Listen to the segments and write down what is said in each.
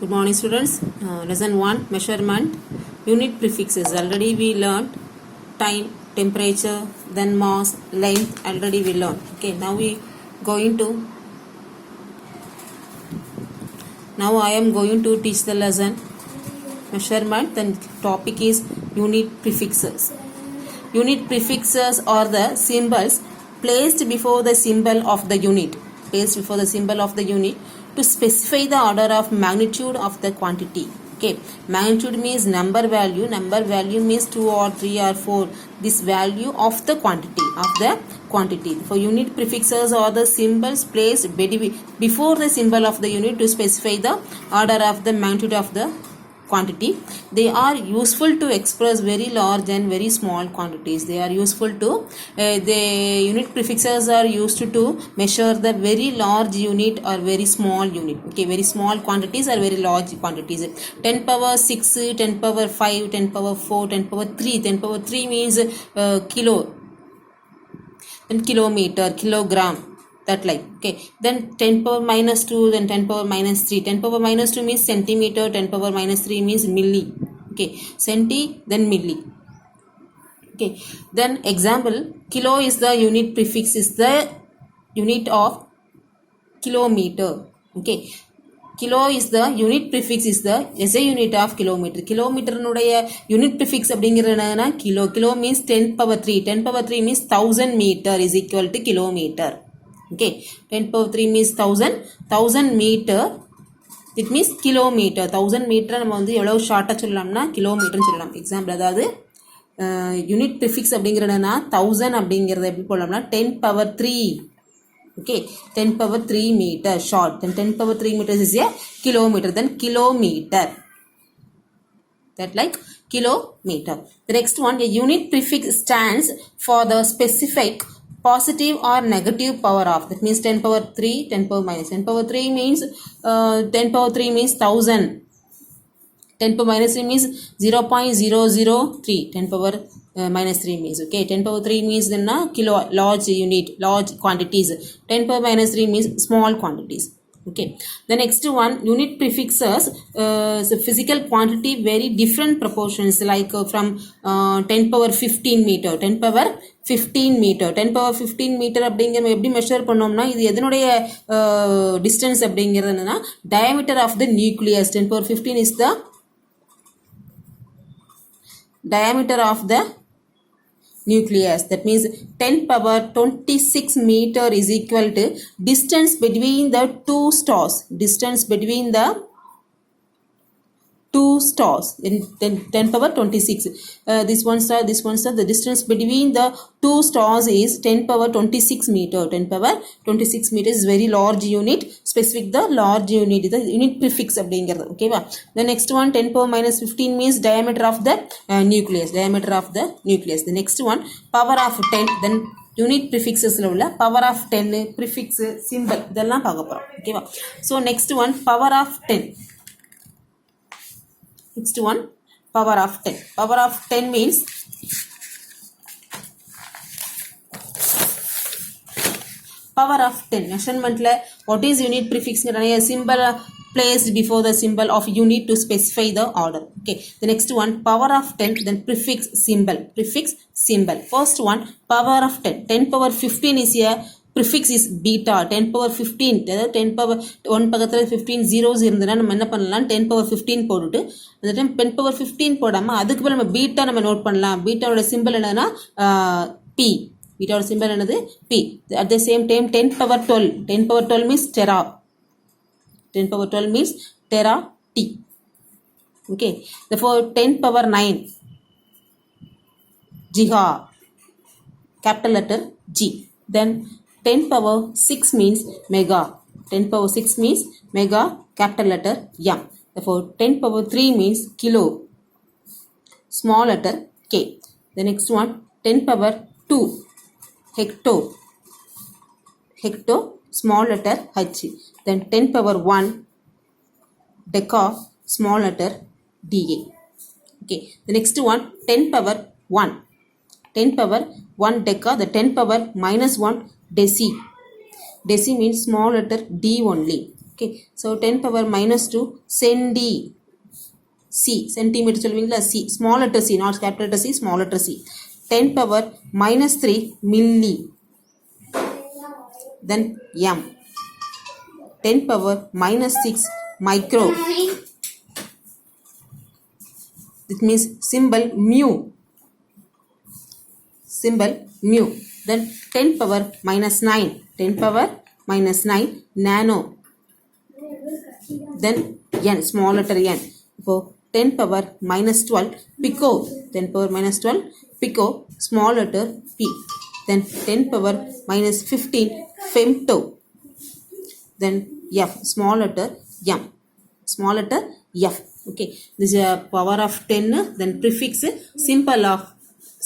Good morning students. Lesson 1 measurement unit prefixes. Already we learned time, temperature, then mass, length. Already we learned. Okay, now I am going to teach the lesson measurement. Then topic is unit prefixes. Unit prefixes are the symbols placed before the symbol of the unit. Placed before the symbol of the unit to specify the order of magnitude of the quantity. Okay, magnitude means number value means 2 or 3 or 4, this value of the quantity. For unit prefixes are the symbols placed before the symbol of the unit to specify the order of the magnitude of the quantity. They are useful to express very large and very small quantities. They are useful to the unit prefixes are used to measure the very large unit or very small unit. Okay, very small quantities or very large quantities. 10 power 6, 10 power 5, 10 power 4, 10 power 3. 10 power 3 means kilo, then kilometer, kilogram, that like. Okay, then 10 power minus 2, then 10 power minus 3. 10 power minus 2 means centimeter, 10 power minus 3 means milli. Okay, centi, then milli. Okay, then example, kilo is the unit prefix, is the unit of kilometer. Okay, kilo is the unit prefix, is the SI unit of kilometer. Kilometer nuடைய unit prefix அப்படிங்கிறதுனா kilo. Kilo means 10 power 3. 10 power 3 means 1000 meter is equal to kilometer. Okay, 10 power 3 means 1000 meter, it means kilometer. 1000 meter நம்ம வந்து எவ்வளவு ஷார்ட்டா சொல்லலாம்னா கிலோமீட்டர்னு சொல்லலாம். Example, அதாவது unit prefix அப்படிங்கிறதுனா 1000 அப்படிங்கிறத எப்படி போடலாம்னா 10 power 3. Okay, 10 power 3 meter short, then 10 power 3 meters is a kilometer, then kilometer, that like kilometer. The next one, a unit prefix stands for the specific positive or negative power of, that means 10 power 3, 10 power minus. 10 power 3 means 10 power 3 means 1000. 10 power minus 3 means 0.003. 10 power minus 3 means, okay, 10 power 3 means then kilo, large unit, large quantities. 10 power minus 3 means small quantities. Okay, the next one, unit prefixes so physical quantity very different proportions, like from 10 power 15 meter, 10 power 15 meter. 10 power 15 meter அப்படிங்கிற எப்படி measure பண்ணோம்னா இது எதனுடைய distance அப்படிங்கிறதுனா diameter of the nucleus. 10 power 15 is the diameter of the nucleus. That means 10 power 26 meter is equal to distance between the two stars. Distance between the two stars in 10 power 26. This one star, the distance between the two stars is 10 power 26 meter. 10 power 26 meter is very large unit. Specific the large unit, the unit prefix அப்படிங்கிறது. Okay வா. The next one, 10 power minus 15 means diameter of the nucleus. Diameter of the nucleus. The next one, power of 10. Then unit prefixes உள்ள power of 10, prefix, symbol இதெல்லாம் பார்க்க போறோம். Okay வா. So next one, power of 10. Next one, power of 10. Power of 10 means power of 10 measurement la what is unit prefix a symbol placed before the symbol of unit to specify the order. Okay, the next one, power of 10, then prefix symbol. First one, power of 10. 10 power 15 is a prefix is beta. 10 power 15, அதாவது 10 power 1 பக்கத்தில் 15 zeros இருந்ததுன்னா நம்ம என்ன பண்ணலாம், 10 power 15 போட்டுட்டு அந்த time 10 power 15 போடாமல் அதுக்கு பிறகு நம்ம பீட்டா நம்ம நோட் பண்ணலாம். பீட்டாவோட சிம்பிள் என்னன்னா பி. பீட்டாவோட சிம்பிள் என்னது B. At the same time 10 power 12. 10 power 12 means tera. 10 power 12 means tera t. Okay, therefore 10 power 9 giga, capital letter G. Then 10 power 6 means mega. 10 power 6 means mega, capital letter M. Therefore 10 power 3 means kilo, small letter K. The next one, 10 power 2 hecto. Hecto, small letter H. Then 10 power 1 deca, small letter DA. Okay, the next one, 10 power 1. 10 power 1 deca, the 10 power minus 1 deci. Deci means small letter D only. Okay, so 10 power minus 2 centi. C centimeter சொல்வீங்களா C small letter C, not capital letter C, small letter C. 10 power minus 3 milli. Then m. 10 power minus 6 micro. It means symbol mu. Symbol mu. Then 10 power minus 9. 10 power minus 9 nano. Then n, small letter n. So 10 power minus 12 pico. 10 power minus 12 pico, small letter p. Then 10 power minus 15 femto. Then f, small letter m. Small letter f. Okay, this is a power of 10. Then prefix, symbol of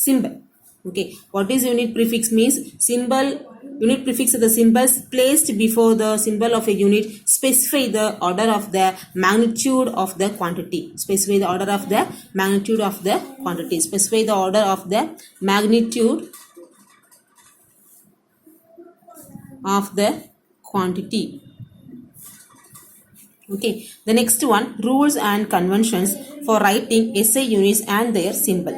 symbol. Okay, what is unit prefix means? Symbol. Unit prefix are the symbols placed before the symbol of a unit. Specify the order of the magnitude of the quantity. Specify the order of the magnitude of the quantity. Specify the order of the magnitude of the quantity. Okay, the next one, rules and conventions for writing SI units and their symbols.